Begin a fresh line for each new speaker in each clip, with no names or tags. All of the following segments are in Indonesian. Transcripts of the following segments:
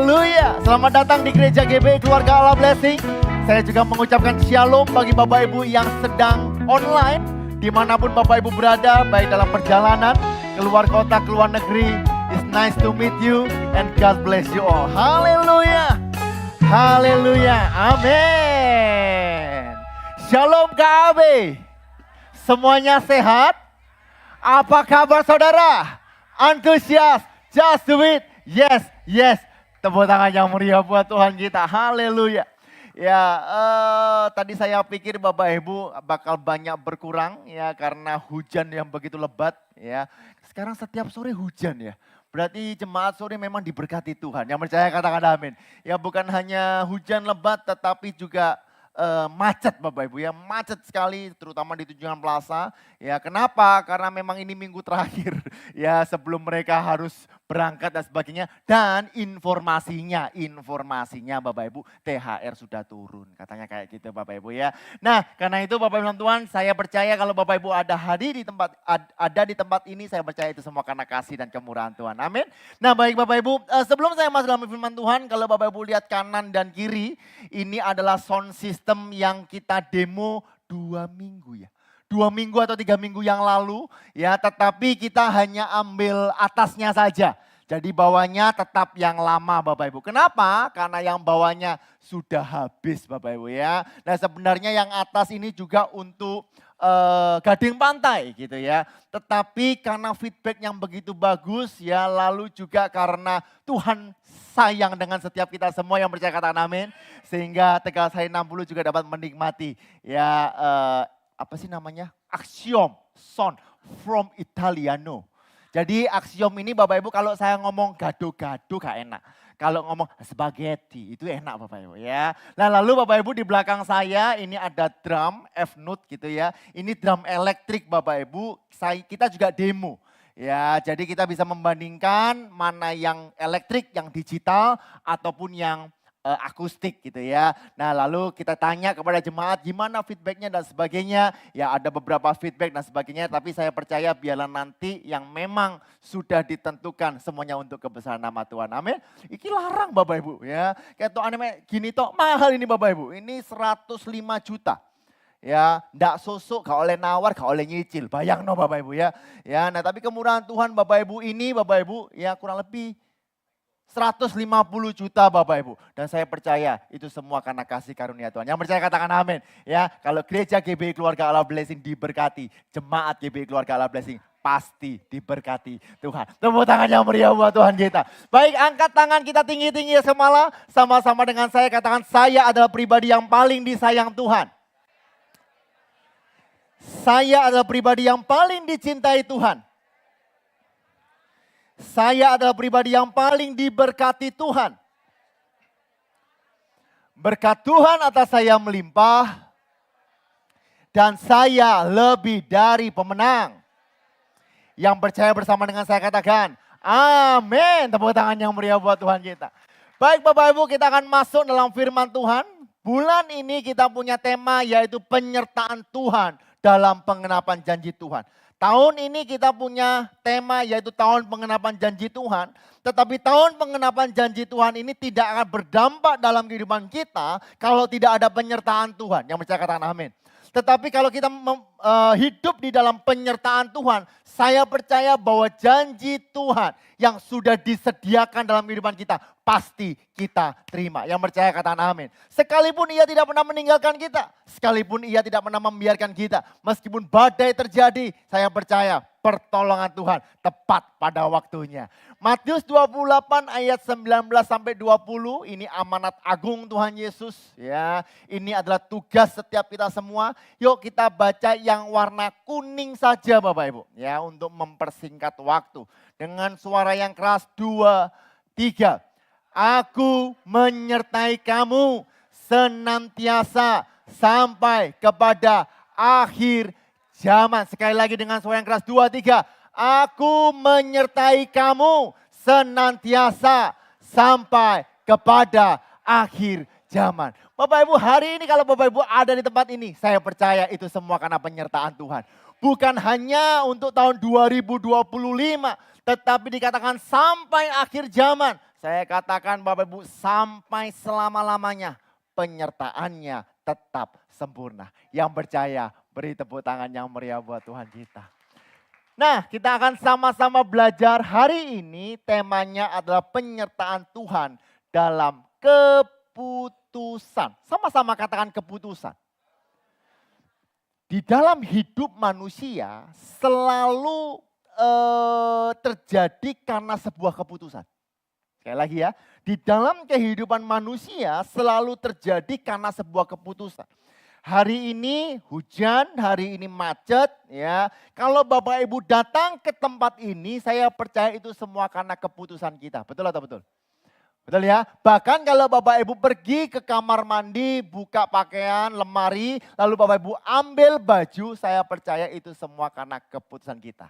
Haleluya. Selamat datang di Gereja GB Keluarga Allah Blessing. Saya juga mengucapkan shalom bagi Bapak Ibu yang sedang online. Dimanapun Bapak Ibu berada, baik dalam perjalanan, keluar kota, keluar negeri. It's nice to meet you and God bless you all. Haleluya. Haleluya. Amin. Shalom KB. Semuanya sehat? Apa kabar saudara? Antusias? Just do it. Yes, yes. Tepuk tangan yang meriah buat Tuhan kita. Haleluya. Ya, tadi saya pikir Bapak Ibu bakal banyak berkurang ya karena hujan yang begitu lebat ya. Sekarang setiap sore hujan ya. Berarti jemaat sore memang diberkati Tuhan. Yang percaya katakan amin. Ya bukan hanya hujan lebat tetapi juga macet Bapak Ibu ya, macet sekali terutama di Tunjungan Plaza. Ya kenapa? Karena memang ini minggu terakhir ya sebelum mereka harus berangkat dan sebagainya. Dan informasinya Bapak Ibu THR sudah turun. Katanya kayak gitu Bapak Ibu ya. Nah karena itu Bapak Ibu dan Tuhan saya percaya kalau Bapak Ibu ada di tempat ini saya percaya itu semua karena kasih dan kemurahan Tuhan. Amin. Nah baik Bapak Ibu sebelum saya masuk dalam firman Tuhan kalau Bapak Ibu lihat kanan dan kiri ini adalah sound system yang kita demo 2 minggu ya. 2 minggu atau 3 minggu yang lalu ya, tetapi kita hanya ambil atasnya saja. Jadi bawahnya tetap yang lama Bapak Ibu. Kenapa? Karena yang bawahnya sudah habis Bapak Ibu ya. Nah sebenarnya yang atas ini juga untuk Gading Pantai gitu ya. Tetapi karena feedback yang begitu bagus ya, lalu juga karena Tuhan sayang dengan setiap kita semua yang percaya katakan amin. Sehingga Tegal Sari 60 juga dapat menikmati ya apa sih namanya? Axiom Sound from Italiano. Jadi axiom ini Bapak Ibu kalau saya ngomong gado-gado gak enak. Kalau ngomong spaghetti itu enak Bapak Ibu ya. Nah lalu Bapak Ibu di belakang saya ini ada drum F-Note gitu ya. Ini drum elektrik Bapak Ibu, kita juga demo. Ya jadi kita bisa membandingkan mana yang elektrik, yang digital ataupun yang akustik gitu ya. Nah lalu kita tanya kepada jemaat gimana feedbacknya dan sebagainya. Ya ada beberapa feedback dan sebagainya tapi saya percaya biarlah nanti yang memang sudah ditentukan semuanya untuk kebesaran nama Tuhan. Amin. Iki larang Bapak Ibu ya. Kayak tuh aneh gini toh mahal ini Bapak Ibu. Ini 105 juta. Ya, ndak sosok, gak oleh nawar, gak oleh nyicil. Bayang no Bapak Ibu ya. Ya, nah tapi kemurahan Tuhan Bapak Ibu ini Bapak Ibu ya kurang lebih 150 juta Bapak Ibu. Dan saya percaya itu semua karena kasih karunia Tuhan. Yang percaya katakan amin. Ya, kalau gereja GBI Keluarga Allah Blessing diberkati, jemaat GBI Keluarga Allah Blessing pasti diberkati Tuhan. Tepuk tangan yang meriah buat Tuhan kita. Baik, angkat tangan kita tinggi-tinggi semala. Sama-sama dengan saya katakan saya adalah pribadi yang paling disayang Tuhan. Saya adalah pribadi yang paling dicintai Tuhan. Saya adalah pribadi yang paling diberkati Tuhan. Berkat Tuhan atas saya melimpah. Dan saya lebih dari pemenang. Yang percaya bersama dengan saya katakan, amin. Tepuk tangan yang meriah buat Tuhan kita. Baik Bapak Ibu kita akan masuk dalam firman Tuhan. Bulan ini kita punya tema yaitu penyertaan Tuhan dalam pengenapan janji Tuhan. Tahun ini kita punya tema yaitu tahun pengenapan janji Tuhan. Tetapi tahun pengenapan janji Tuhan ini tidak akan berdampak dalam kehidupan kita kalau tidak ada penyertaan Tuhan. Yang percaya katakan amin. Tetapi kalau kita hidup di dalam penyertaan Tuhan, saya percaya bahwa janji Tuhan yang sudah disediakan dalam kehidupan kita pasti kita terima. Yang percaya katakan amin. Sekalipun ia tidak pernah meninggalkan kita, sekalipun ia tidak pernah membiarkan kita, meskipun badai terjadi, saya percaya pertolongan Tuhan tepat pada waktunya. Matius 28 ayat 19 sampai 20 ini amanat agung Tuhan Yesus ya. Ini adalah tugas setiap kita semua. Yuk kita baca yang warna kuning saja Bapak Ibu ya untuk mempersingkat waktu. Dengan suara yang keras 2, 3. Aku menyertai kamu senantiasa sampai kepada akhir zaman. Sekali lagi dengan suara yang keras 2, 3. Aku menyertai kamu senantiasa sampai kepada akhir zaman. Bapak Ibu hari ini kalau Bapak Ibu ada di tempat ini, saya percaya itu semua karena penyertaan Tuhan. Bukan hanya untuk tahun 2025, tetapi dikatakan sampai akhir zaman. Saya katakan Bapak Ibu sampai selama-lamanya penyertaannya tetap sempurna. Yang percaya beri tepuk tangan yang meriah buat Tuhan kita. Nah, kita akan sama-sama belajar hari ini temanya adalah penyertaan Tuhan dalam keputusan. Sama-sama katakan keputusan. Di dalam hidup manusia selalu terjadi karena sebuah keputusan. Sekali lagi ya, di dalam kehidupan manusia selalu terjadi karena sebuah keputusan. Hari ini hujan, hari ini macet ya. Kalau Bapak Ibu datang ke tempat ini, saya percaya itu semua karena keputusan kita. Betul atau betul? Betul ya? Bahkan kalau Bapak Ibu pergi ke kamar mandi, buka pakaian, lemari, lalu Bapak Ibu ambil baju, saya percaya itu semua karena keputusan kita.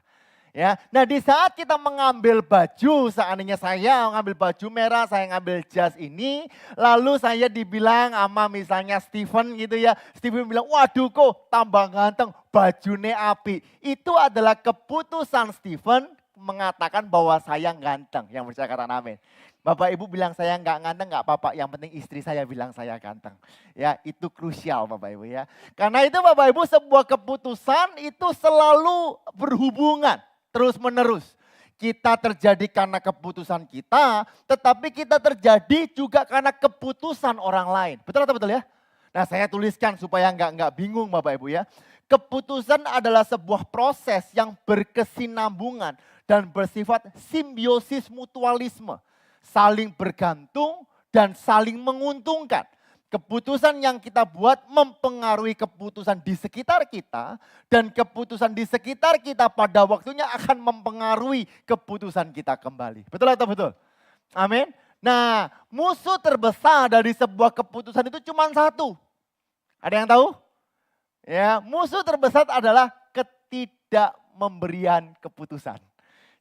Ya, nah di saat kita mengambil baju, seandainya saya mengambil baju merah, saya ngambil jas ini, lalu saya dibilang sama misalnya Steven gitu ya, Steven bilang, waduh kok tambah ganteng, bajunya api. Itu adalah keputusan Steven mengatakan bahwa saya ganteng, yang percaya kata amin. Bapak Ibu bilang saya nggak ganteng nggak apa-apa, yang penting istri saya bilang saya ganteng. Ya itu krusial Bapak Ibu ya. Karena itu Bapak Ibu sebuah keputusan itu selalu berhubungan. Terus menerus. Kita terjadi karena keputusan kita, tetapi kita terjadi juga karena keputusan orang lain. Betul atau betul ya? Nah saya tuliskan supaya nggak bingung Bapak Ibu ya. Keputusan adalah sebuah proses yang berkesinambungan dan bersifat simbiosis mutualisme. Saling bergantung dan saling menguntungkan. Keputusan yang kita buat mempengaruhi keputusan di sekitar kita. Dan keputusan di sekitar kita pada waktunya akan mempengaruhi keputusan kita kembali. Betul atau betul? Amin. Nah musuh terbesar dari sebuah keputusan itu cuma satu. Ada yang tahu? Ya, musuh terbesar adalah ketidakmemberian keputusan.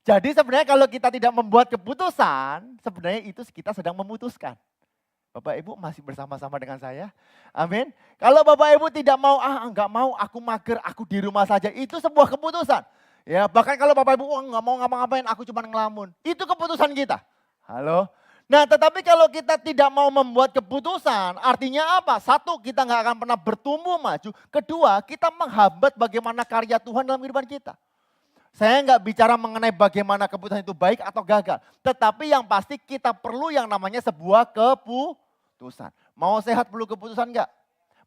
Jadi sebenarnya kalau kita tidak membuat keputusan, sebenarnya itu kita sedang memutuskan. Bapak Ibu masih bersama-sama dengan saya? Amin. Kalau Bapak Ibu tidak mau, enggak mau, aku mager, aku di rumah saja. Itu sebuah keputusan. Ya, bahkan kalau Bapak Ibu enggak mau ngapa-ngapain, aku cuma ngelamun. Itu keputusan kita. Halo. Nah tetapi kalau kita tidak mau membuat keputusan, artinya apa? Satu, kita enggak akan pernah bertumbuh maju. Kedua, kita menghambat bagaimana karya Tuhan dalam kehidupan kita. Saya enggak bicara mengenai bagaimana keputusan itu baik atau gagal. Tetapi yang pasti kita perlu yang namanya sebuah keputusan. Mau sehat perlu keputusan enggak?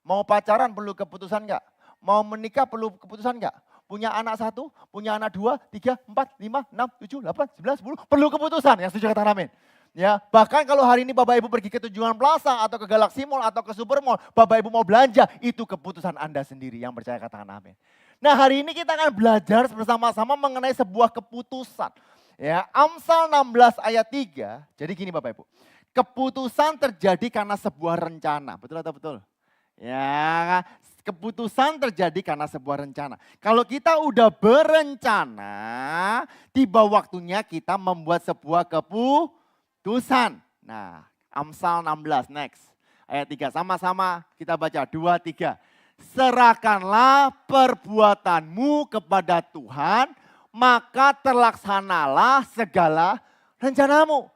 Mau pacaran perlu keputusan enggak? Mau menikah perlu keputusan enggak? Punya anak 1, punya anak 2, 3, 4, 5, 6, 7, 8, 9, 10. Perlu keputusan, yang setuju kata amin. Ya, bahkan kalau hari ini Bapak Ibu pergi ke Tujuan Plaza atau ke Galaxy Mall atau ke Super Mall, Bapak Ibu mau belanja, itu keputusan Anda sendiri, yang percaya katakan amin. Nah hari ini kita akan belajar bersama-sama mengenai sebuah keputusan. Ya, Amsal 16 ayat 3, jadi gini Bapak Ibu. Keputusan terjadi karena sebuah rencana, betul atau betul? Ya, keputusan terjadi karena sebuah rencana. Kalau kita udah berencana, tiba waktunya kita membuat sebuah keputusan. Nah, Amsal 16, next. Ayat 3, sama-sama kita baca, 2, 3. Serahkanlah perbuatanmu kepada Tuhan, maka terlaksanalah segala rencanamu.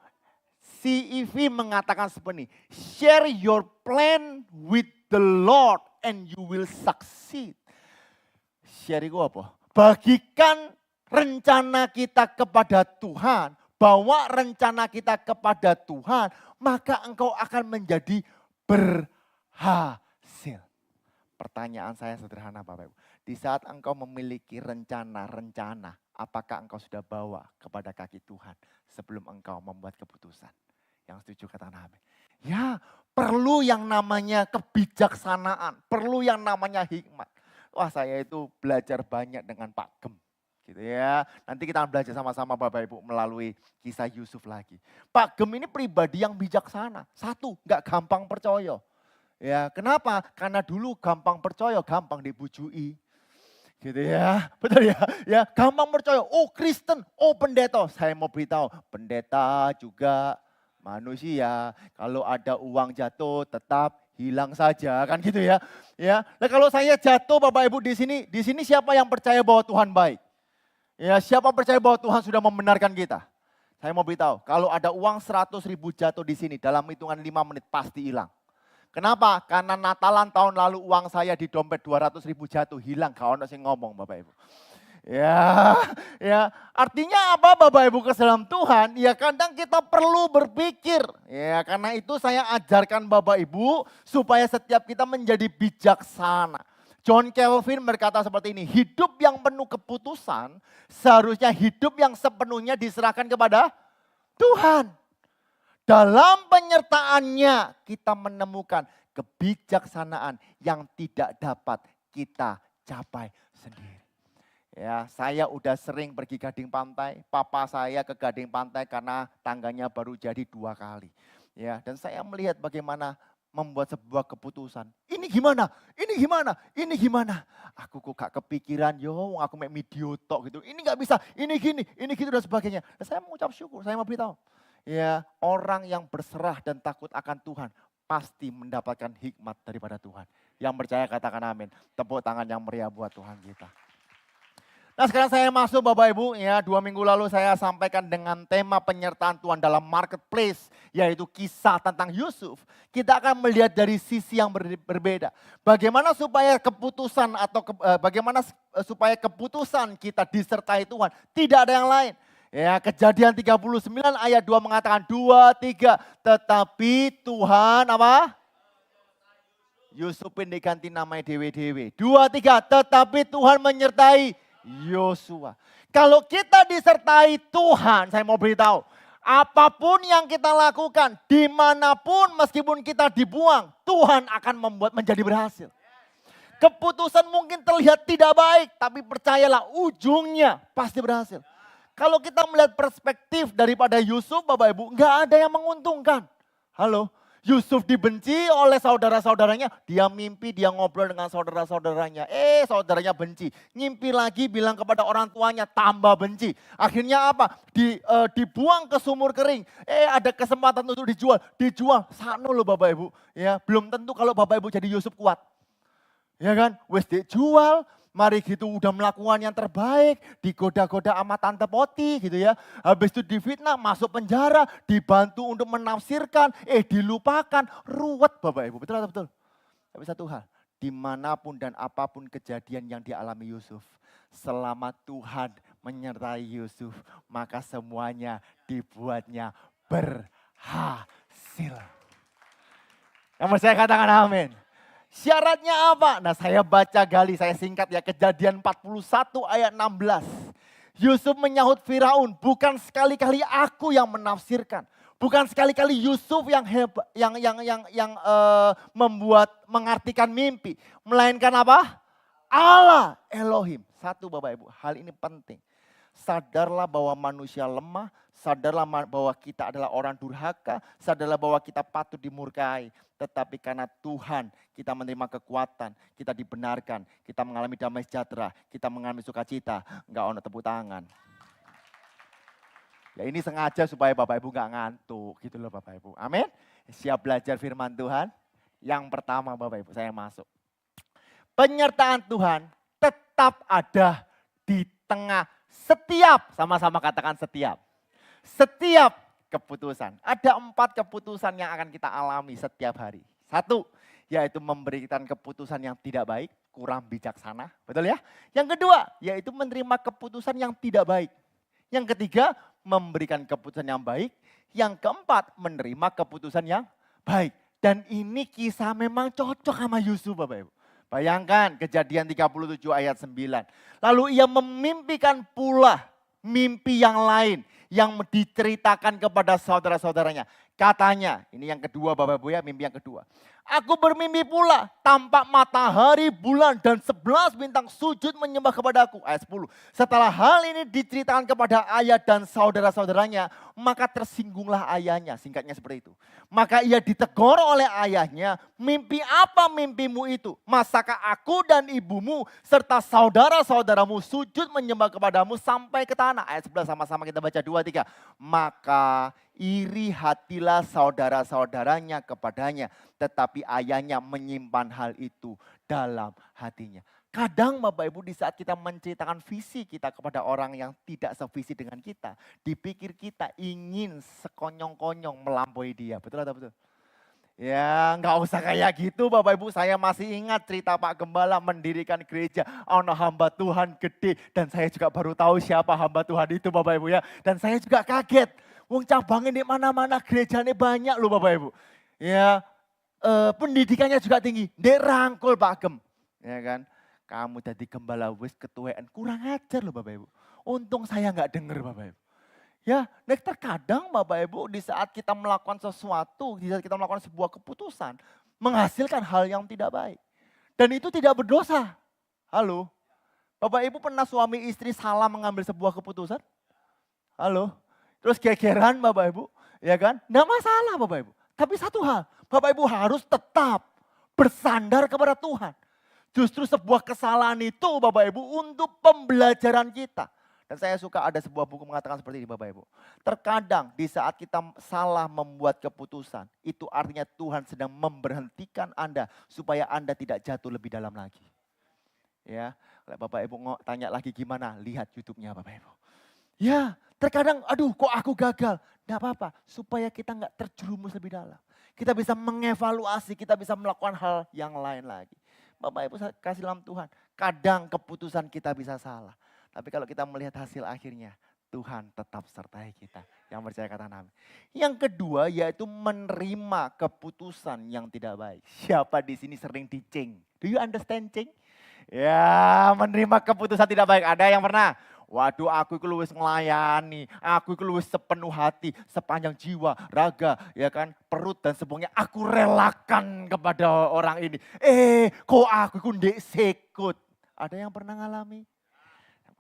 CEV mengatakan seperti ini, share your plan with the Lord and you will succeed. Share itu apa? Bagikan rencana kita kepada Tuhan, bawa rencana kita kepada Tuhan, maka engkau akan menjadi berhasil. Pertanyaan saya sederhana Bapak Ibu. Di saat engkau memiliki rencana-rencana, apakah engkau sudah bawa kepada kaki Tuhan sebelum engkau membuat keputusan? Yang setuju katakan amin. Ya, perlu yang namanya kebijaksanaan, perlu yang namanya hikmat. Wah, saya itu belajar banyak dengan Pak Gem. Gitu ya. Nanti kita akan belajar sama-sama Bapak Ibu melalui kisah Yusuf lagi. Pak Gem ini pribadi yang bijaksana. Satu, gak gampang percaya. Ya, kenapa? Karena dulu gampang percaya, gampang dibujui. Gitu ya, betul ya. Ya, gampang percaya. Oh Kristen, oh pendeta. Saya mau beritahu, pendeta juga manusia. Kalau ada uang jatuh tetap hilang saja, kan gitu ya. Ya, nah kalau saya jatuh Bapak Ibu di sini siapa yang percaya bahwa Tuhan baik? Ya, siapa percaya bahwa Tuhan sudah membenarkan kita? Saya mau beritahu, kalau ada uang 100.000 jatuh di sini dalam hitungan 5 menit pasti hilang. Kenapa? Karena Natalan tahun lalu uang saya di dompet 200.000 jatuh hilang. Gak ada yang ngomong Bapak Ibu. Ya, artinya apa Bapak Ibu ke dalam Tuhan? Ya kadang kita perlu berpikir. Ya, karena itu saya ajarkan Bapak Ibu supaya setiap kita menjadi bijaksana. John Calvin berkata seperti ini, hidup yang penuh keputusan seharusnya hidup yang sepenuhnya diserahkan kepada Tuhan. Dalam penyertaannya kita menemukan kebijaksanaan yang tidak dapat kita capai sendiri. Ya, saya udah sering pergi Gading Pantai. Papa saya ke Gading Pantai karena tangganya baru jadi 2 kali. Ya, dan saya melihat bagaimana membuat sebuah keputusan. Ini gimana? Ini gimana? Ini gimana? Aku kok gak kepikiran, aku mek video tok gitu. Ini gak bisa, ini gini, ini gitu dan sebagainya. Dan saya mengucap syukur, saya mau beritahu. Ya, orang yang berserah dan takut akan Tuhan pasti mendapatkan hikmat daripada Tuhan. Yang percaya katakan amin. Tepuk tangan yang meriah buat Tuhan kita. Nah sekarang saya masuk Bapak Ibu, ya 2 minggu lalu saya sampaikan dengan tema penyertaan Tuhan dalam marketplace, yaitu kisah tentang Yusuf. Kita akan melihat dari sisi yang berbeda. Bagaimana supaya keputusan supaya keputusan kita disertai Tuhan, tidak ada yang lain. Ya, Kejadian 39 ayat 2 mengatakan 2, 3, tetapi Tuhan apa? Yusuf diganti namanya dewe-dewe. 2, 3, tetapi Tuhan menyertai Yosua. Kalau kita disertai Tuhan, saya mau beritahu, apapun yang kita lakukan, dimanapun meskipun kita dibuang, Tuhan akan membuat menjadi berhasil. Keputusan mungkin terlihat tidak baik, tapi percayalah ujungnya pasti berhasil. Kalau kita melihat perspektif daripada Yusuf, Bapak Ibu, nggak ada yang menguntungkan. Halo? Yusuf dibenci oleh saudara-saudaranya, dia mimpi, dia ngobrol dengan saudara-saudaranya. Saudaranya benci, ngimpi lagi bilang kepada orang tuanya, tambah benci. Akhirnya apa? Dibuang ke sumur kering. Ada kesempatan untuk dijual. Sano loh Bapak Ibu. Ya, belum tentu kalau Bapak Ibu jadi Yusuf kuat. Ya kan? Wes dijual. Mari gitu udah melakukan yang terbaik, digoda-goda sama Tante Poti gitu ya. Habis itu difitnah, masuk penjara, dibantu untuk menafsirkan, dilupakan. Ruwet Bapak Ibu, betul atau betul? Tapi satu hal, dimanapun dan apapun kejadian yang dialami Yusuf, selama Tuhan menyertai Yusuf, maka semuanya dibuatnya berhasil. Yang saya katakan amin. Syaratnya apa? Nah saya baca gali, saya singkat ya, Kejadian 41 ayat 16. Yusuf menyahut Firaun, bukan sekali-kali aku yang menafsirkan. Bukan sekali-kali Yusuf yang membuat mengartikan mimpi. Melainkan apa? Allah Elohim. Satu Bapak Ibu, hal ini penting. Sadarlah bahwa manusia lemah, sadarlah bahwa kita adalah orang durhaka, sadarlah bahwa kita patut dimurkai. Tetapi karena Tuhan kita menerima kekuatan, kita dibenarkan, kita mengalami damai sejahtera, kita mengalami sukacita. Enggak ono tepuk tangan. Ya ini sengaja supaya Bapak Ibu enggak ngantuk gitu loh Bapak Ibu. Amin. Siap belajar firman Tuhan. Yang pertama Bapak Ibu saya masuk. Penyertaan Tuhan tetap ada di tengah setiap, sama-sama katakan setiap. Setiap keputusan. Ada 4 keputusan yang akan kita alami setiap hari. 1, yaitu memberikan keputusan yang tidak baik, kurang bijaksana. Betul ya? Yang kedua, yaitu menerima keputusan yang tidak baik. Yang ketiga, memberikan keputusan yang baik. Yang keempat, menerima keputusan yang baik. Dan ini kisah memang cocok sama Yusuf Bapak Ibu. Bayangkan Kejadian 37 ayat 9. Lalu ia memimpikan pula mimpi yang lain yang diceritakan kepada saudara-saudaranya. Katanya, ini yang kedua Bapak Ibu ya, mimpi yang kedua. Aku bermimpi pula, tampak matahari, bulan, dan 11 bintang sujud menyembah kepadaku. Ayat 10. Setelah hal ini diceritakan kepada ayah dan saudara-saudaranya, maka tersinggunglah ayahnya. Singkatnya seperti itu. Maka ia ditegur oleh ayahnya, mimpi apa mimpimu itu? Masakah aku dan ibumu serta saudara-saudaramu sujud menyembah kepadamu sampai ke tanah? Ayat 11 sama-sama kita baca 2, 3. Maka iri hatilah saudara-saudaranya kepadanya, tetapi ayahnya menyimpan hal itu dalam hatinya. Kadang Bapak Ibu di saat kita menceritakan visi kita kepada orang yang tidak sevisi dengan kita, dipikir kita ingin sekonyong-konyong melampaui dia. Betul atau betul? Ya nggak usah kayak gitu Bapak Ibu, saya masih ingat cerita Pak Gembala mendirikan gereja, ono hamba Tuhan gede dan saya juga baru tahu siapa hamba Tuhan itu Bapak Ibu ya. Dan saya juga kaget, wong cabangnya di mana-mana gerejanya banyak loh Bapak Ibu. Ya pendidikannya juga tinggi, dia rangkul Pak Gem, ya kan. Kamu jadi gembala wis ketuaan, kurang ajar loh Bapak Ibu. Untung saya nggak dengar Bapak Ibu. Ya, dan terkadang Bapak Ibu di saat kita melakukan sesuatu, di saat kita melakukan sebuah keputusan, menghasilkan hal yang tidak baik. Dan itu tidak berdosa. Halo, Bapak Ibu pernah suami istri salah mengambil sebuah keputusan? Halo, terus gegeran Bapak Ibu, ya kan? Nggak masalah Bapak Ibu. Tapi satu hal, Bapak Ibu harus tetap bersandar kepada Tuhan. Justru sebuah kesalahan itu Bapak Ibu untuk pembelajaran kita. Dan saya suka ada sebuah buku mengatakan seperti ini Bapak Ibu. Terkadang di saat kita salah membuat keputusan, itu artinya Tuhan sedang memberhentikan Anda supaya Anda tidak jatuh lebih dalam lagi. Ya, Bapak Ibu tanya lagi gimana, lihat YouTube-nya Bapak Ibu. Ya, terkadang aduh kok aku gagal. Tidak apa-apa, supaya kita nggak terjerumus lebih dalam. Kita bisa mengevaluasi, kita bisa melakukan hal yang lain lagi. Bapak Ibu kasih dalam Tuhan, kadang keputusan kita bisa salah. Tapi kalau kita melihat hasil akhirnya, Tuhan tetap sertai kita. Yang percaya kata amin. Yang kedua yaitu menerima keputusan yang tidak baik. Siapa di sini sering dicing? Do you understand cing? Ya menerima keputusan tidak baik. Ada yang pernah? Waduh aku itu luwes melayani, aku itu luwes sepenuh hati, sepanjang jiwa, raga, ya kan, perut dan semuanya aku relakan kepada orang ini. Kok aku itu ndek sekut? Ada yang pernah ngalami?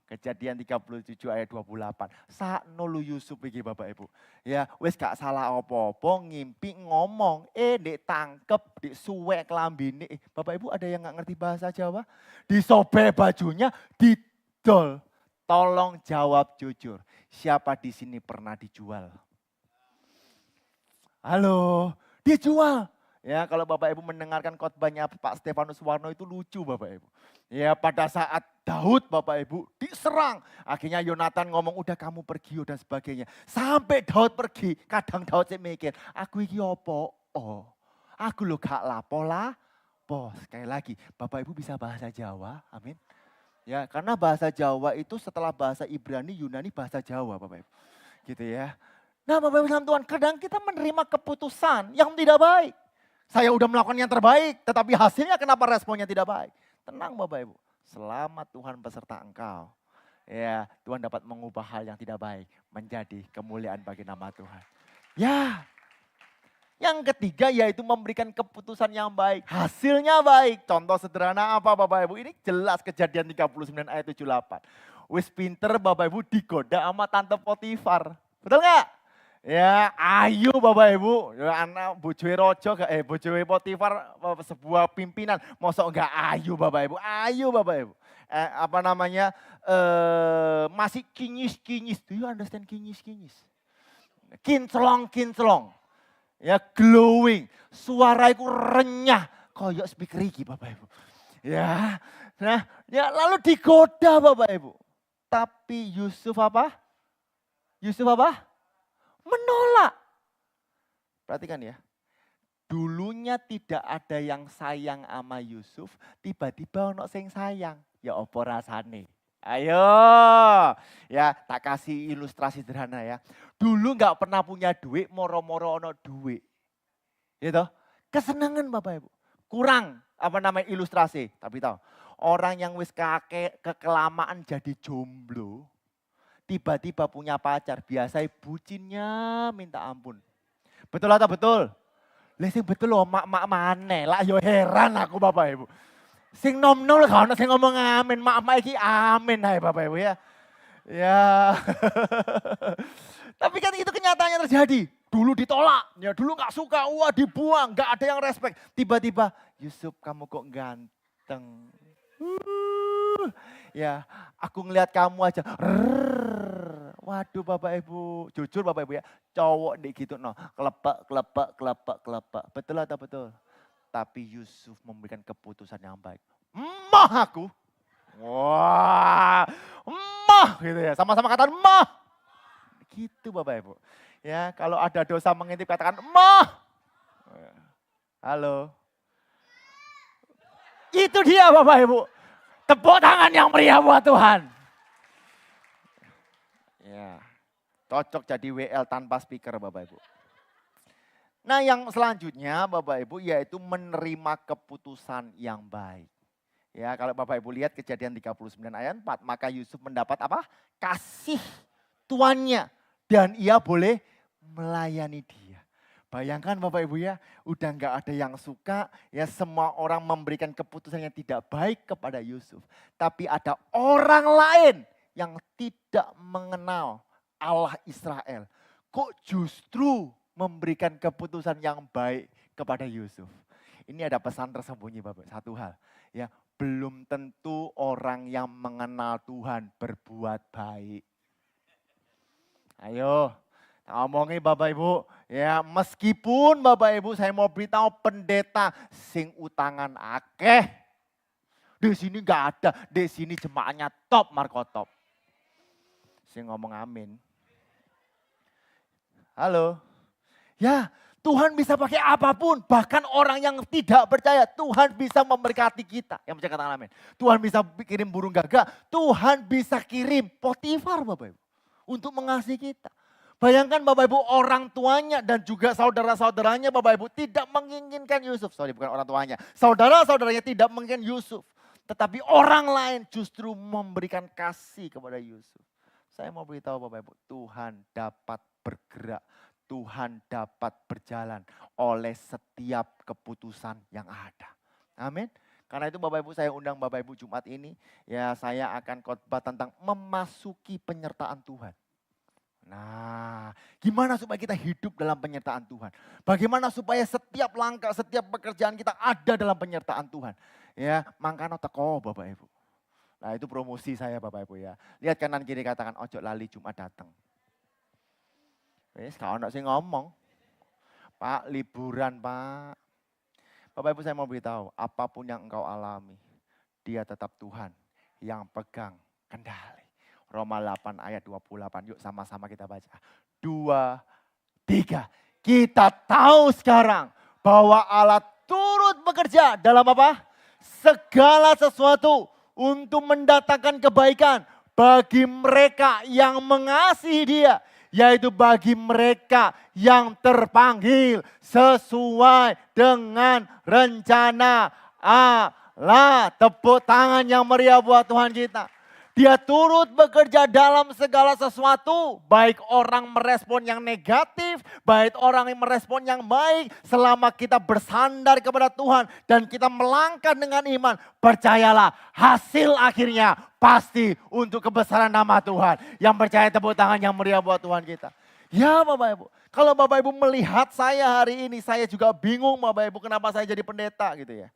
Kejadian 37 ayat 28. Sakno lu Yusuf iki Bapak Ibu. Ya, wis gak salah apa-apa ngimpi ngomong, ndek tangkep, ndek suwek klambine. Bapak Ibu ada yang gak ngerti bahasa Jawa? Disobek bajunya, didol. Tolong jawab jujur. Siapa di sini pernah dijual? Halo, dijual. Ya, kalau Bapak Ibu mendengarkan khotbahnya Pak Stefanus Warno itu lucu Bapak Ibu. Ya, pada saat Daud Bapak Ibu diserang, akhirnya Yonatan ngomong udah kamu pergi dan sebagainya. Sampai Daud pergi, kadang Daud sih mikir, aku iki opo? Oh, aku lo gak lapo lah. Bos, sekali lagi, Bapak Ibu bisa bahasa Jawa, amin. Ya, karena bahasa Jawa itu setelah bahasa Ibrani, Yunani, bahasa Jawa Bapak Ibu. Gitu ya. Nah Bapak Ibu Tuhan, kadang kita menerima keputusan yang tidak baik. Saya udah melakukan yang terbaik, tetapi hasilnya kenapa responnya tidak baik? Tenang Bapak Ibu, selama Tuhan beserta engkau, ya Tuhan dapat mengubah hal yang tidak baik menjadi kemuliaan bagi nama Tuhan. Ya, yang ketiga yaitu memberikan keputusan yang baik, hasilnya baik. Contoh sederhana apa Bapak Ibu? Ini jelas Kejadian 39 ayat 78. Wis pinter Bapak Ibu digoda sama Tante Potifar, betul nggak? Ya, ayo Bapak Ibu, ya anak bojoe rojo, bojoe Potifar sebuah pimpinan, mosok enggak ayo Bapak Ibu, ayo Bapak Ibu. Masih kinyis-kinyis, do you understand kinyis-kinyis? Kinclong-kinclong, ya glowing, suaraiku renyah, koyok speaker iki Bapak Ibu. Ya, nah, ya lalu digoda Bapak Ibu. Tapi Yusuf apa? Menolak. Perhatikan ya. Dulunya tidak ada yang sayang sama Yusuf, tiba-tiba ono sing sayang. Ya apa rasane? Ayo, ya tak kasih ilustrasi sederhana ya. Dulu nggak pernah punya duit, moro-moro ono duit. Gitu. Kesenangan Bapak Ibu. Kurang ilustrasi, tapi tahu. Orang yang wis kekelamaan jadi jomblo, tiba-tiba punya pacar, biasanya bucinnya minta ampun. Betul atau betul? Sing betul loh, mak maneh lah, yo heran aku Bapak Ibu. Sing nom-nom gak ono sing ngomong amin, mak iki amin hai Bapak Ibu ya. Ya. Tapi kan itu kenyataannya terjadi. Dulu ditolak, ya dulu gak suka, wah dibuang, gak ada yang respect. Tiba-tiba, Yusuf kamu kok ganteng. Ya, aku ngelihat kamu aja. Waduh Bapak Ibu, jujur Bapak Ibu ya, cowok nih gitu no, kelepek. Betul atau betul? Tapi Yusuf memberikan keputusan yang baik. Mah aku, Wah, mah gitu ya. Sama-sama katakan mah. Gitu Bapak Ibu. Ya, kalau ada dosa mengintip katakan mah. Halo. Itu dia Bapak Ibu. Tepuk tangan yang meriah buat Tuhan. Ya, cocok jadi WL tanpa speaker Bapak Ibu. Nah yang selanjutnya Bapak Ibu yaitu menerima keputusan yang baik. Ya kalau Bapak Ibu lihat Kejadian 39 ayat 4, maka Yusuf mendapat apa? Kasih tuannya dan ia boleh melayani dia. Bayangkan Bapak Ibu ya, udah nggak ada yang suka, ya semua orang memberikan keputusan yang tidak baik kepada Yusuf. Tapi ada orang lain yang tidak mengenal Allah Israel. Kok justru memberikan keputusan yang baik kepada Yusuf. Ini ada pesan tersembunyi Bapak, satu hal. Ya, belum tentu orang yang mengenal Tuhan berbuat baik. Ayo, ngomongin Bapak Ibu, ya meskipun Bapak Ibu saya mau beritahu pendeta sing utangan akeh. Di sini nggak ada, di sini jemaahnya top Marco top. Sing ngomong amin. Halo. Ya, Tuhan bisa pakai apapun, bahkan orang yang tidak percaya, Tuhan bisa memberkati kita. Yang percaya katakan amin. Tuhan bisa kirim burung gagak, Tuhan bisa kirim Potifar Bapak Ibu untuk mengasihi kita. Bayangkan Bapak Ibu orang tuanya dan juga saudara-saudaranya Bapak Ibu tidak menginginkan Yusuf. Sorry bukan orang tuanya, saudara-saudaranya tidak menginginkan Yusuf. Tetapi orang lain justru memberikan kasih kepada Yusuf. Saya mau beritahu Bapak Ibu, Tuhan dapat bergerak. Tuhan dapat berjalan oleh setiap keputusan yang ada. Amin. Karena itu Bapak Ibu saya undang Bapak Ibu Jumat ini. Ya saya akan khotbah tentang memasuki penyertaan Tuhan. Nah gimana supaya kita hidup dalam penyertaan Tuhan. Bagaimana supaya setiap langkah, setiap pekerjaan kita ada dalam penyertaan Tuhan. Ya mangkano teko Bapak Ibu. Nah itu promosi saya Bapak Ibu ya. Lihat kanan kiri katakan ojo lali Jumat datang. Kalau enggak sih ngomong, Pak liburan Pak. Bapak Ibu saya mau beritahu, apapun yang engkau alami, dia tetap Tuhan yang pegang kendali. Roma 8 ayat 28, yuk sama-sama kita baca. 2, 3, kita tahu sekarang bahwa Allah turut bekerja dalam apa? Segala sesuatu untuk mendatangkan kebaikan bagi mereka yang mengasihi dia. Yaitu bagi mereka yang terpanggil sesuai dengan rencana Allah. Tepuk tangan yang meriah buat Tuhan kita. Dia turut bekerja dalam segala sesuatu. Baik orang merespon yang negatif, baik orang yang merespon yang baik. Selama kita bersandar kepada Tuhan dan kita melangkah dengan iman. Percayalah hasil akhirnya pasti untuk kebesaran nama Tuhan. Yang percaya tepuk tangan yang meriah buat Tuhan kita. Ya Bapak Ibu, kalau Bapak Ibu melihat saya hari ini, saya juga bingung Bapak Ibu kenapa saya jadi pendeta gitu ya.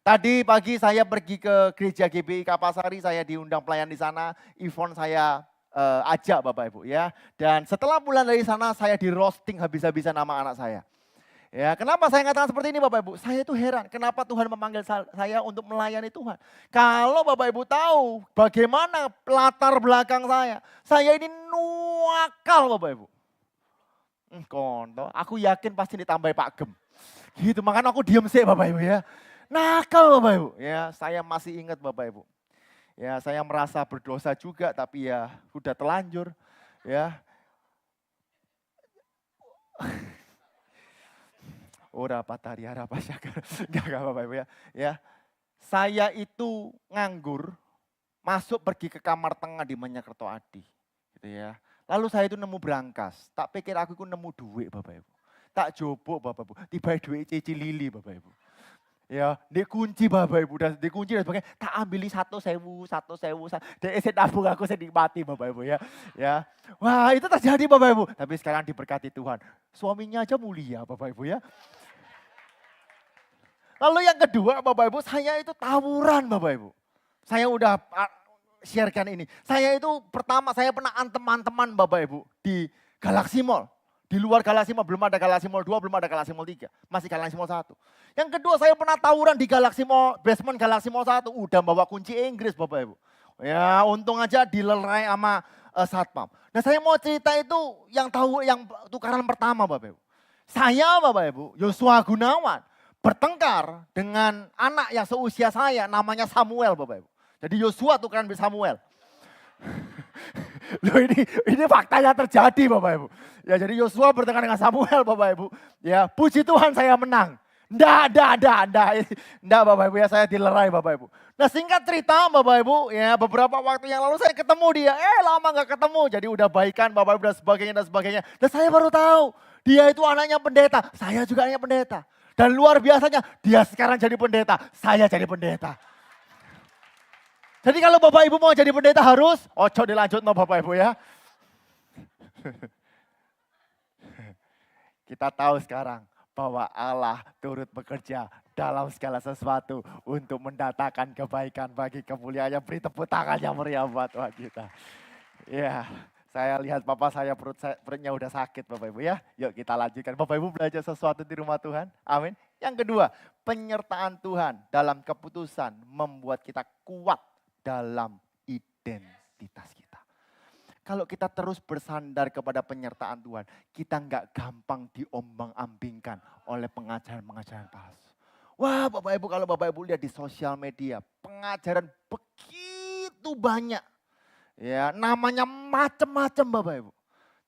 Tadi pagi saya pergi ke gereja GBI Kapasari, saya diundang pelayan di sana, Ivon saya ajak Bapak Ibu ya. Dan setelah pulang dari sana saya di roasting habis-habisan nama anak saya. Ya, kenapa saya katakan seperti ini Bapak Ibu? Saya itu heran kenapa Tuhan memanggil saya untuk melayani Tuhan. Kalau Bapak Ibu tahu bagaimana latar belakang saya ini nuakal Bapak Ibu. Konto, aku yakin pasti ditambah Pak Gem. Gitu, makanya aku diam sih Bapak Ibu ya. Nakal Bapak Ibu, ya saya masih ingat Bapak Ibu. Ya saya merasa berdosa juga tapi ya udah telanjur. Ya. Ora patari harapa syakar. Enggak Bapak Ibu ya. Ya. Saya itu nganggur, masuk pergi ke kamar tengah di Menyekerto Adi. Gitu ya. Lalu saya itu nemu brankas, tak pikir aku itu nemu duit Bapak Ibu. Tak jobok Bapak Ibu, tiba duit cici lili Bapak Ibu. Ya, dikunci Bapak Ibu dan dikunci dan sebagainya. Tak ambili 1.000. Dek tabung aku sedikmati Bapak Ibu ya. Ya. Wah, itu terjadi Bapak Ibu. Tapi sekarang diberkati Tuhan. Suaminya aja mulia Bapak Ibu ya. Lalu yang kedua Bapak Ibu, saya itu tawuran Bapak Ibu. Saya udah sharekan ini. Saya itu pertama saya pernah antem-anteman Bapak Ibu di Galaxy Mall. Di luar Galaxy Mall, belum ada Galaxy Mall 2, belum ada Galaxy Mall 3. Masih Galaxy Mall 1. Yang kedua saya pernah tawuran di Galaxy Mall, basement Galaxy Mall 1. Udah bawa kunci Inggris Bapak Ibu. Ya untung aja dilerai sama satpam. Nah saya mau cerita itu yang tukaran pertama Bapak Ibu. Saya Bapak Ibu, Yosua Gunawan bertengkar dengan anak yang seusia saya namanya Samuel Bapak Ibu. Jadi Yosua tukaran dengan Samuel. Loh ini faktanya terjadi Bapak Ibu. Ya jadi Yosua bertengkar dengan Samuel Bapak Ibu. Ya puji Tuhan saya menang. Nggak Bapak Ibu ya, saya dilerai Bapak Ibu. Nah singkat cerita Bapak Ibu ya, beberapa waktu yang lalu saya ketemu dia. Lama gak ketemu, jadi udah baikan Bapak Ibu dan sebagainya. Dan saya baru tahu dia itu anaknya pendeta, saya juga anaknya pendeta. Dan luar biasanya dia sekarang jadi pendeta, saya jadi pendeta. Jadi kalau Bapak Ibu mau jadi pendeta harus, ojo dilanjut no Bapak Ibu ya. Kita tahu sekarang bahwa Allah turut bekerja dalam segala sesuatu untuk mendatangkan kebaikan bagi kemuliaannya. Beri tepuk tangan yang meriah buat Tuhan kita. Ya, saya lihat Bapak saya perutnya udah sakit Bapak Ibu ya. Yuk kita lanjutkan. Bapak Ibu belajar sesuatu di rumah Tuhan. Amin. Yang kedua, penyertaan Tuhan dalam keputusan membuat kita kuat dalam identitas kita. Kalau kita terus bersandar kepada penyertaan Tuhan, kita nggak gampang diombang-ambingkan oleh pengajaran-pengajaran palsu. Wah Bapak Ibu, kalau Bapak Ibu lihat di sosial media, pengajaran begitu banyak. Ya, namanya macam-macam Bapak Ibu.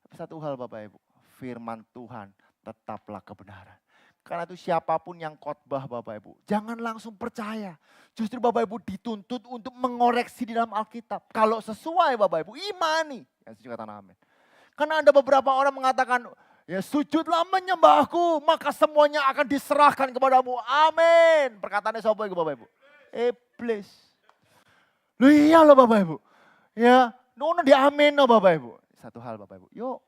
Tapi satu hal Bapak Ibu, firman Tuhan tetaplah kebenaran. Karena itu siapapun yang khotbah Bapak Ibu, jangan langsung percaya. Justru Bapak Ibu dituntut untuk mengoreksi di dalam Alkitab. Kalau sesuai Bapak Ibu, imani. Yang setuju kata amin. Karena ada beberapa orang mengatakan, ya sujudlah menyembahku, maka semuanya akan diserahkan kepadamu. Amin. Perkataannya siapa itu Bapak Ibu? Iblis. Loh iya loh Bapak Ibu. Ya, nono di amin loh Bapak Ibu. Satu hal Bapak Ibu, yuk.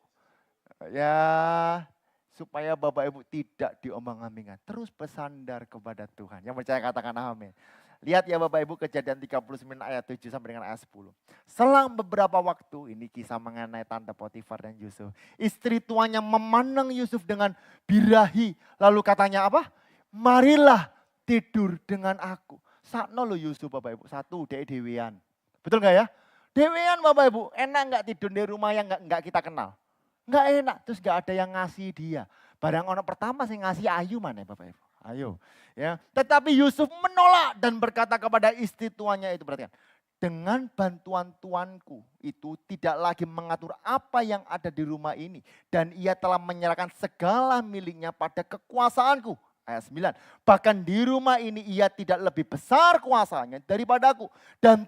Ya, supaya Bapak Ibu tidak diombang-ambingkan. Terus bersandar kepada Tuhan. Yang percaya katakan amin. Lihat ya Bapak Ibu Kejadian 39 ayat 7 sampai dengan ayat 10. Selang beberapa waktu, ini kisah mengenai tante Potifar dan Yusuf. Istri tuannya memandang Yusuf dengan birahi. Lalu katanya apa? Marilah tidur dengan aku. Sakno lo Yusuf Bapak Ibu. Satu, dewean. Betul gak ya? Dewean Bapak Ibu. Enak gak tidur di rumah yang gak kita kenal? Enggak enak, terus enggak ada yang ngasih dia. Barang orang pertama sih ngasih Ayu mana Bapak Ibu? Ayo. Ya. Tetapi Yusuf menolak dan berkata kepada istri tuannya itu, perhatikan. Dengan bantuan tuanku itu tidak lagi mengatur apa yang ada di rumah ini. Dan ia telah menyerahkan segala miliknya pada kekuasaanku. Ayat 9. Bahkan di rumah ini ia tidak lebih besar kuasanya daripadaku. Dan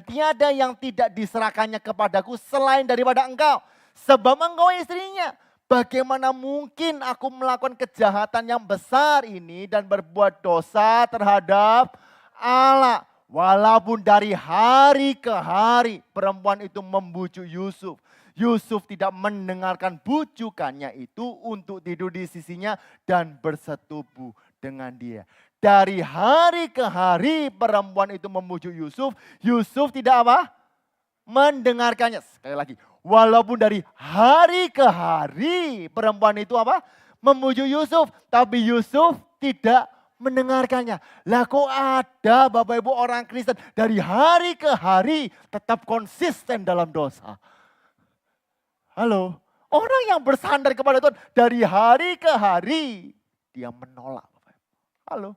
tiada yang tidak diserahkannya kepadaku selain daripada engkau. Sebab engkau istrinya. Bagaimana mungkin aku melakukan kejahatan yang besar ini dan berbuat dosa terhadap Allah. Walaupun dari hari ke hari perempuan itu membujuk Yusuf. Yusuf tidak mendengarkan bujukannya itu untuk tidur di sisinya dan bersetubuh dengan dia. Dari hari ke hari perempuan itu membujuk Yusuf. Yusuf tidak apa? Mendengarkannya. Sekali lagi. Walaupun dari hari ke hari perempuan itu apa? Membujuk Yusuf. Tapi Yusuf tidak mendengarkannya. Lah kok ada Bapak Ibu orang Kristen dari hari ke hari tetap konsisten dalam dosa. Halo. Orang yang bersandar kepada Tuhan dari hari ke hari dia menolak. Bapak Ibu. Halo.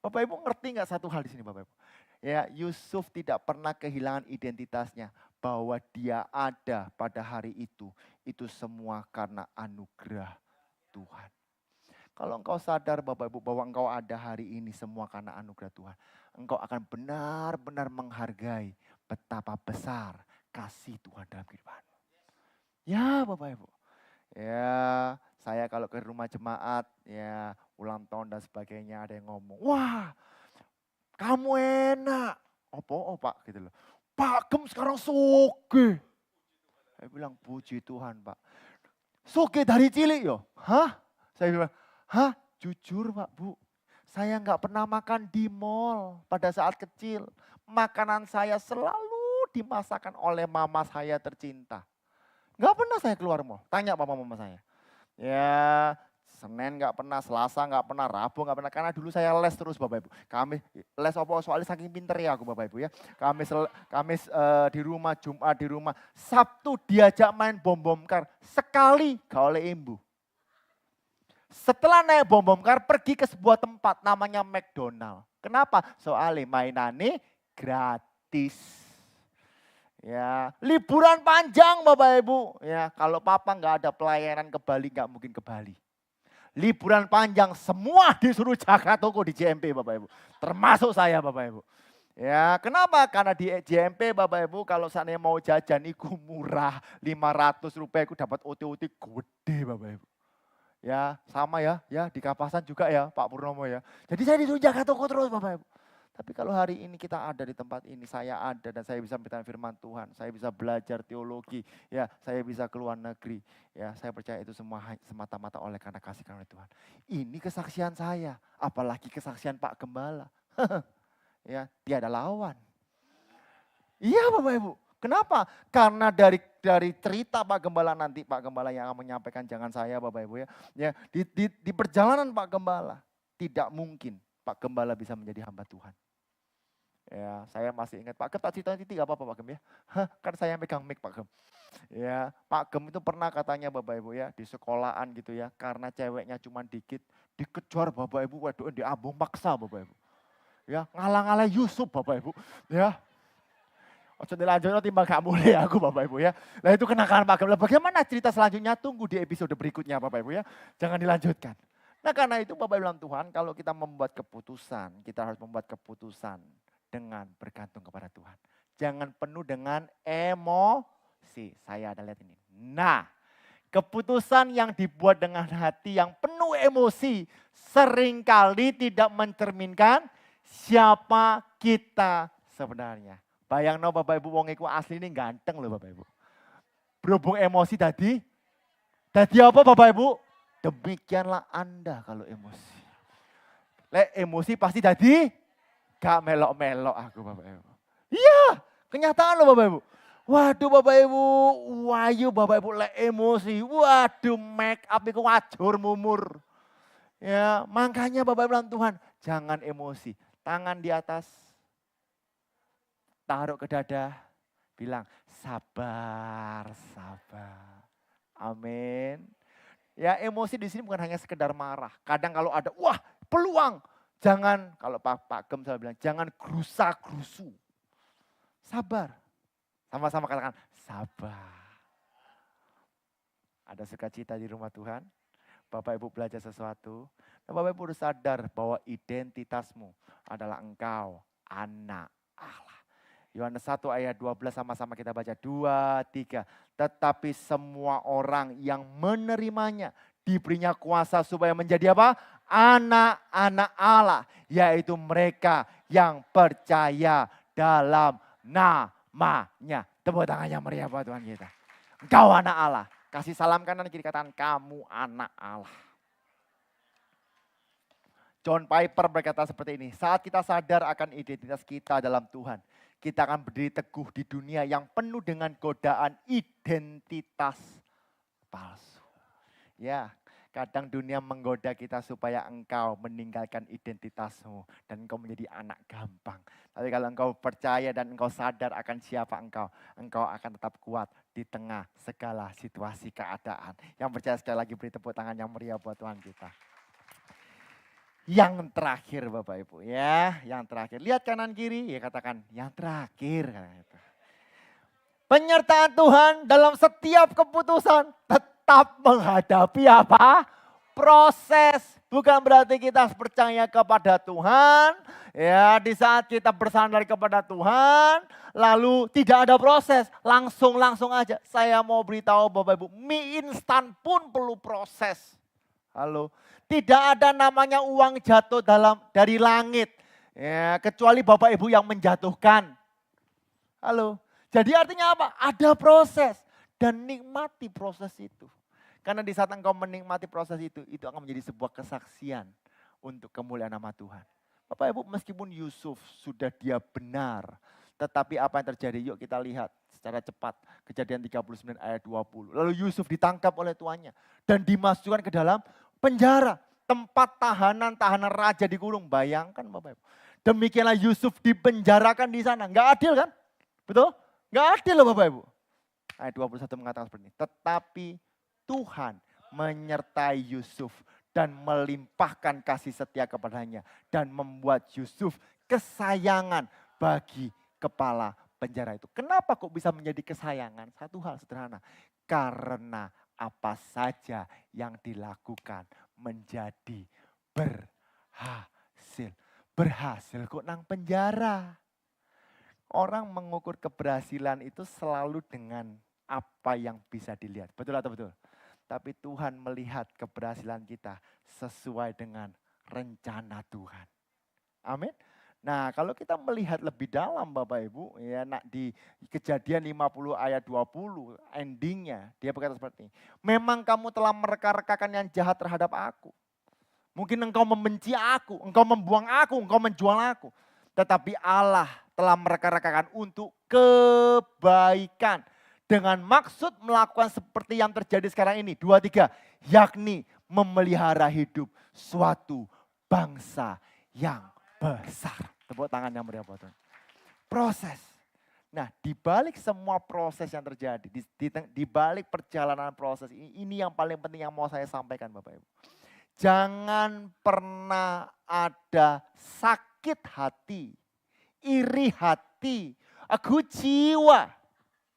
Bapak Ibu ngerti nggak satu hal di sini Bapak Ibu? Ya, Yusuf tidak pernah kehilangan identitasnya bahwa dia ada pada hari itu. Itu semua karena anugerah Tuhan. Kalau engkau sadar Bapak Ibu bahwa engkau ada hari ini semua karena anugerah Tuhan. Engkau akan benar-benar menghargai betapa besar kasih Tuhan dalam kehidupanmu. Ya Bapak Ibu. Ya, saya kalau ke rumah jemaat, ya ulang tahun dan sebagainya ada yang ngomong, wah kamu enak. Apa Pak gitu loh. Pak Gem sekarang soge. Saya bilang puji Tuhan Pak. Soge dari cilik yo. Hah? Saya bilang, hah? Jujur Pak Bu. Saya nggak pernah makan di mall pada saat kecil. Makanan saya selalu dimasakan oleh mama saya tercinta. Nggak pernah saya keluar mall. Tanya papa mama saya. Ya, Senin nggak pernah, Selasa nggak pernah, Rabu nggak pernah. Karena dulu saya les terus Bapak Ibu. Kami les apa soalnya saking pinter ya aku Bapak Ibu ya. Kamis di rumah, Jumat di rumah. Sabtu diajak main bom kar. Sekali gak oleh imbu. Setelah naik bom kar pergi ke sebuah tempat namanya McDonald. Kenapa? Soalnya mainannya gratis. Ya, liburan panjang Bapak Ibu. Ya, kalau papa nggak ada pelayanan ke Bali nggak mungkin ke Bali. Liburan panjang semua disuruh jaga toko di JMP Bapak Ibu. Termasuk saya Bapak Ibu. Ya, kenapa? Karena di JMP Bapak Ibu kalau seandainya mau jajan itu murah. 500 rupiah itu dapat OT-OT gede Bapak Ibu. Ya, sama ya di Kapasan juga ya Pak Purnomo ya. Jadi saya disuruh jaga toko terus Bapak Ibu. Tapi kalau hari ini kita ada di tempat ini, saya ada dan saya bisa memberitakan firman Tuhan, saya bisa belajar teologi, ya saya bisa keluar negeri, ya saya percaya itu semua semata-mata oleh karena kasih karunia Tuhan. Ini kesaksian saya, apalagi kesaksian Pak Gembala, ya tiada lawan. Iya Bapak Ibu, kenapa? Karena dari cerita Pak Gembala nanti, Pak Gembala yang akan menyampaikan jangan saya Bapak Ibu ya di perjalanan Pak Gembala tidak mungkin Pak Gembala bisa menjadi hamba Tuhan. Ya, saya masih ingat Pak Gem, tak cerita titik apa-apa Pak Gem ya. Kan saya megang mic Pak Gem. Ya, Pak Gem itu pernah katanya Bapak Ibu ya, di sekolahan gitu ya, karena ceweknya cuma dikit, dikejar Bapak Ibu, waduh diambung paksa Bapak Ibu. Ya, ngalah-ngalah Yusuf Bapak Ibu. Ya, ojo dilanjutnya timbang gak mulai aku Bapak Ibu ya. Nah itu kenakalan Pak Gem. Bagaimana cerita selanjutnya tunggu di episode berikutnya Bapak Ibu ya. Jangan dilanjutkan. Nah karena itu Bapak Ibu dalam Tuhan, kalau kita membuat keputusan, kita harus membuat keputusan dengan bergantung kepada Tuhan. Jangan penuh dengan emosi. Saya ada lihat ini. Nah, keputusan yang dibuat dengan hati yang penuh emosi seringkali tidak mencerminkan siapa kita sebenarnya. Bayang no Bapak Ibu wong iku asli ini ganteng loh Bapak Ibu. Berhubung emosi tadi apa Bapak Ibu? Demikianlah Anda kalau emosi. Lek emosi pasti tadi gak melok-melok aku Bapak Ibu. Iya, kenyataan loh Bapak Ibu. Waduh Bapak Ibu, wayu Bapak Ibu lek emosi. Waduh make up itu wajur mumur. Ya, makanya Bapak Ibu dalam Tuhan, jangan emosi. Tangan di atas, taruh ke dada, bilang sabar. Amin. Ya emosi di sini bukan hanya sekedar marah. Kadang kalau ada, wah peluang. Jangan, kalau Pak Gem saya bilang, jangan gerusa-gerusu. Sabar. Sama-sama katakan, sabar. Ada sukacita di rumah Tuhan. Bapak Ibu belajar sesuatu. Dan Bapak Ibu harus sadar bahwa identitasmu adalah engkau anak Allah. Yohanes 1 ayat 12 sama-sama kita baca. 2, 3. Tetapi semua orang yang menerimanya diberinya kuasa supaya menjadi apa? Anak-anak Allah. Yaitu mereka yang percaya dalam namanya. Tepuk tangannya meriah buat Tuhan kita. Engkau anak Allah. Kasih salam kanan kiri katakan kamu anak Allah. John Piper berkata seperti ini. Saat kita sadar akan identitas kita dalam Tuhan. Kita akan berdiri teguh di dunia yang penuh dengan godaan identitas palsu. Ya, kadang dunia menggoda kita supaya engkau meninggalkan identitasmu dan engkau menjadi anak gampang. Tapi kalau engkau percaya dan engkau sadar akan siapa engkau akan tetap kuat di tengah segala situasi keadaan. Yang percaya sekali lagi beri tepuk tangan yang meriah buat Tuhan kita. Yang terakhir Bapak Ibu ya, yang terakhir. Lihat kanan kiri, ya katakan yang terakhir. Penyertaan Tuhan dalam setiap keputusan tetap menghadapi apa? Proses. Bukan berarti kita percaya kepada Tuhan, ya di saat kita bersandar kepada Tuhan, lalu tidak ada proses, langsung aja. Saya mau beritahu Bapak Ibu, mie instan pun perlu proses. Halo. Tidak ada namanya uang jatuh dari langit. Ya, kecuali Bapak Ibu yang menjatuhkan. Halo. Jadi artinya apa? Ada proses. Dan nikmati proses itu. Karena di saat engkau menikmati proses itu akan menjadi sebuah kesaksian untuk kemuliaan nama Tuhan. Bapak Ibu meskipun Yusuf sudah dia benar. Tetapi apa yang terjadi? Yuk kita lihat secara cepat. Kejadian 39 ayat 20. Lalu Yusuf ditangkap oleh tuannya dan dimasukkan ke dalam penjara. Tempat tahanan raja dikurung. Bayangkan Bapak Ibu. Demikianlah Yusuf dipenjarakan di sana. Enggak adil kan? Betul? Enggak adil loh Bapak Ibu. Ayat 21 mengatakan seperti ini. Tetapi Tuhan menyertai Yusuf dan melimpahkan kasih setia kepadanya. Dan membuat Yusuf kesayangan bagi kepala penjara itu. Kenapa kok bisa menjadi kesayangan? Satu hal sederhana. Karena apa saja yang dilakukan menjadi berhasil. Berhasil kok nang penjara. Orang mengukur keberhasilan itu selalu dengan apa yang bisa dilihat. Betul atau betul? Tapi Tuhan melihat keberhasilan kita sesuai dengan rencana Tuhan. Amin. Nah kalau kita melihat lebih dalam Bapak Ibu, ya di Kejadian 50 ayat 20 endingnya dia berkata seperti ini. Memang kamu telah mereka-rekakan yang jahat terhadap aku. Mungkin engkau membenci aku, engkau membuang aku, engkau menjual aku. Tetapi Allah telah mereka-rekakan untuk kebaikan. Dengan maksud melakukan seperti yang terjadi sekarang ini. 2, 3. Yakni memelihara hidup suatu bangsa yang besar. Tepuk tangan yang meriah buat Tuhan. Proses. Nah di balik semua proses yang terjadi. Di balik perjalanan proses ini yang paling penting yang mau saya sampaikan Bapak Ibu. Jangan pernah ada sakit hati, iri hati, aku jiwa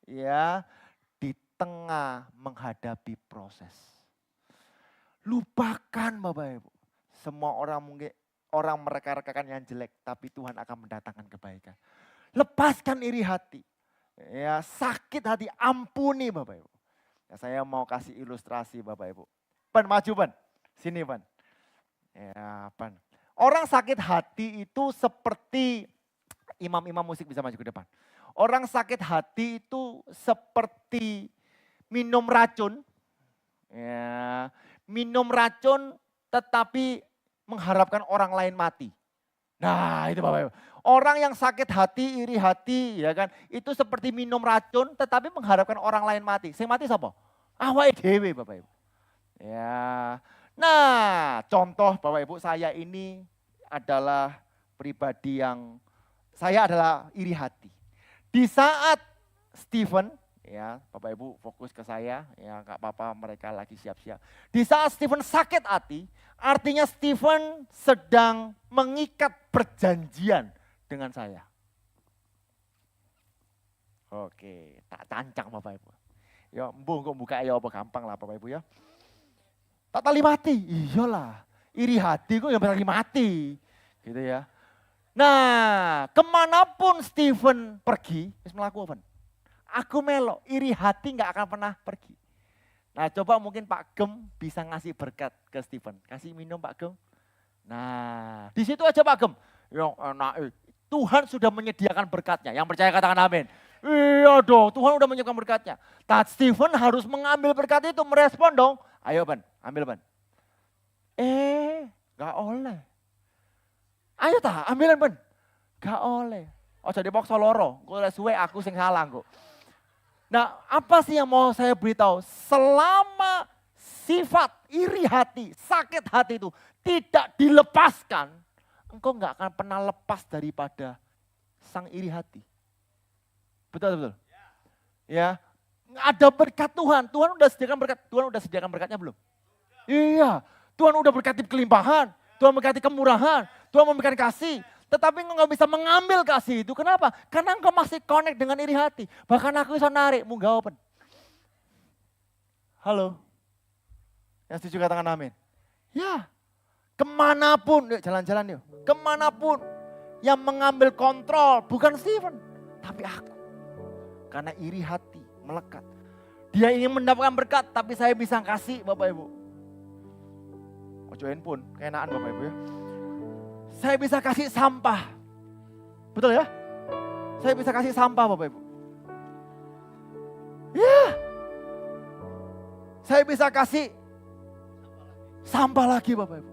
ya di tengah menghadapi proses. Lupakan Bapak Ibu. Semua orang mungkin mereka-rekakan yang jelek, tapi Tuhan akan mendatangkan kebaikan. Lepaskan iri hati. Ya, sakit hati, ampuni Bapak Ibu. Ya, saya mau kasih ilustrasi Bapak Ibu. Pan, maju Pan. Sini Pan. Ya, Pan. Orang sakit hati itu seperti imam-imam musik bisa maju ke depan. Orang sakit hati itu seperti minum racun. Ya, minum racun tetapi mengharapkan orang lain mati. Nah itu Bapak Ibu. Orang yang sakit hati, iri hati ya kan. Itu seperti minum racun tetapi mengharapkan orang lain mati. Sing mati siapa? Awake dhewe Bapak Ibu. Ya. Nah contoh Bapak Ibu saya ini adalah pribadi yang saya adalah iri hati. Di saat Stephen ya Bapak Ibu fokus ke saya ya Kak Papa mereka lagi siap-siap. Di saat Stephen sakit hati artinya Stephen sedang mengikat perjanjian dengan saya. Oke tak tancang Bapak Ibu. Ya mbuh kok buka ya apa gampang lah Bapak Ibu ya. Tak tali mati, iyalah iri hati kok yang tali mati gitu ya. Nah kemanapun Stephen pergi, wis mlaku apa? Aku melo, iri hati gak akan pernah pergi. Nah coba mungkin Pak Gem bisa ngasih berkat ke Stephen. Kasih minum Pak Gem. Nah di situ aja Pak Gem. Ya enak, Tuhan sudah menyediakan berkatnya. Yang percaya katakan amin. Iya dong, Tuhan udah menyediakan berkatnya. Tapi Stephen harus mengambil berkat itu, merespon dong. Ayo Ban, ambil Ban. Gak oleh. Ayo tak, ambilan Ban. Gak oleh. Oh jadi dipaksa loro, gue suwe aku sing salah kok. Nah apa sih yang mau saya beritahu? Selama sifat iri hati, sakit hati itu tidak dilepaskan, engkau gak akan pernah lepas daripada sang iri hati. Betul? Ya, ada berkat Tuhan, Tuhan udah sediakan berkat, Tuhan udah sediakan berkatnya belum? Iya, Tuhan udah berkati kelimpahan, Tuhan berkati kemurahan, Tuhan memberikan kasih. Tetapi engkau gak bisa mengambil kasih itu. Kenapa? Karena engkau masih connect dengan iri hati. Bahkan aku bisa narik, munggah open. Halo? Yang setuju katakan amin. Ya, kemanapun, yuk jalan-jalan yuk. Kemanapun yang mengambil kontrol, bukan Stephen, tapi aku. Karena iri hati melekat. Dia ingin mendapatkan berkat, tapi saya bisa kasih Bapak Ibu. Ojo handphone, keenaan Bapak Ibu ya. Saya bisa kasih sampah. Betul ya? Saya bisa kasih sampah Bapak Ibu. Ya. Saya bisa kasih sampah lagi Bapak Ibu.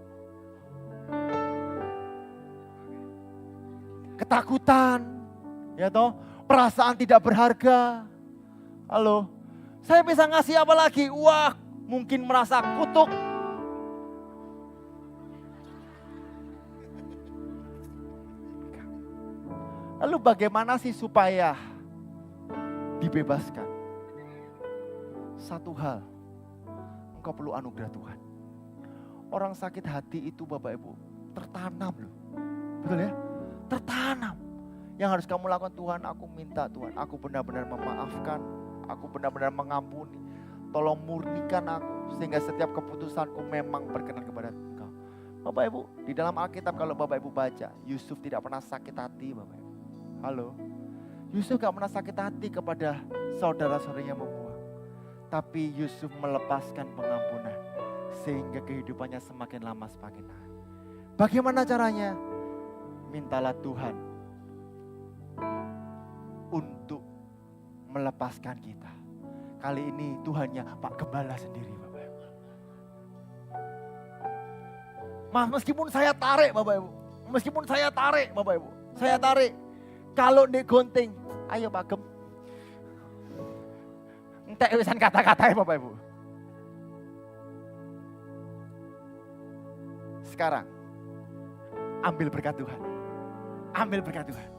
Ketakutan, Ya toh, perasaan tidak berharga. Halo, saya bisa ngasih apa lagi? Wah, mungkin merasa kutuk. Lalu bagaimana sih supaya dibebaskan? Satu hal, engkau perlu anugerah Tuhan. Orang sakit hati itu Bapak Ibu tertanam loh. Betul ya? Tertanam. Yang harus kamu lakukan, Tuhan aku minta Tuhan, aku benar-benar memaafkan, aku benar-benar mengampuni. Tolong murnikan aku sehingga setiap keputusanku memang berkenan kepada Engkau. Bapak Ibu, di dalam Alkitab kalau Bapak Ibu baca, Yusuf tidak pernah sakit hati Bapak Ibu. Halo? Yusuf gak pernah sakit hati kepada saudara-saudaranya membuang. Tapi Yusuf melepaskan pengampunan sehingga kehidupannya semakin lama semakin naik. Bagaimana caranya? Mintalah Tuhan untuk melepaskan kita. Kali ini Tuhannya Pak Gembala sendiri Bapak Ibu. Meskipun saya tarik Bapak Ibu. Meskipun saya tarik Bapak Ibu. Saya tarik. Kalau nek gonting, ayo Pak Gem. Entek wisan kata-katanya Bapak Ibu. Sekarang, ambil berkat Tuhan. Ambil berkat Tuhan.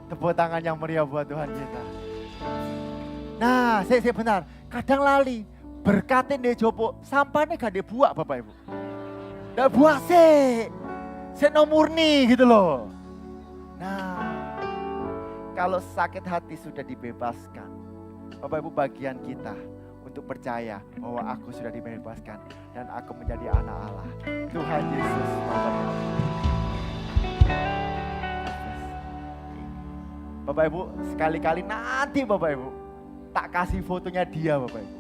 Tepuk tangan yang meriah buat Tuhan kita. Nah, saya benar. Kadang lali, berkatin di jopo, sampahnya gak dibuat Bapak Ibu. Gak buat sih. Saya murni gitu loh. Nah, kalau sakit hati sudah dibebaskan, Bapak Ibu bagian kita untuk percaya bahwa aku sudah dibebaskan dan aku menjadi anak Allah. Tuhan Yesus memberkati. Bapak Ibu, sekali-kali nanti Bapak Ibu tak kasih fotonya dia Bapak Ibu.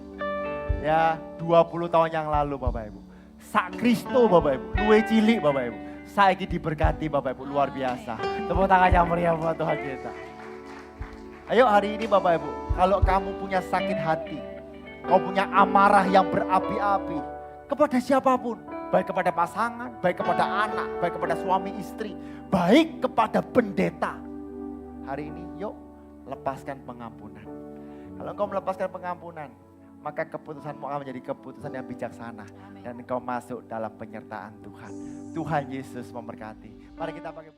Ya, 20 tahun yang lalu Bapak Ibu. Sak Kristo Bapak Ibu, luwe cilik Bapak Ibu. Saya ini diberkati Bapak Ibu, luar biasa. Tepuk tangan yang meriah buat Tuhan kita. Ayo hari ini Bapak Ibu, kalau kamu punya sakit hati, kau punya amarah yang berapi-api kepada siapapun, baik kepada pasangan, baik kepada anak, baik kepada suami istri, baik kepada pendeta. Hari ini yuk lepaskan pengampunan. Kalau engkau melepaskan pengampunan, maka keputusanmu akan menjadi keputusan yang bijaksana. Dan engkau masuk dalam penyertaan Tuhan. Tuhan Yesus memberkati. Mari kita pakai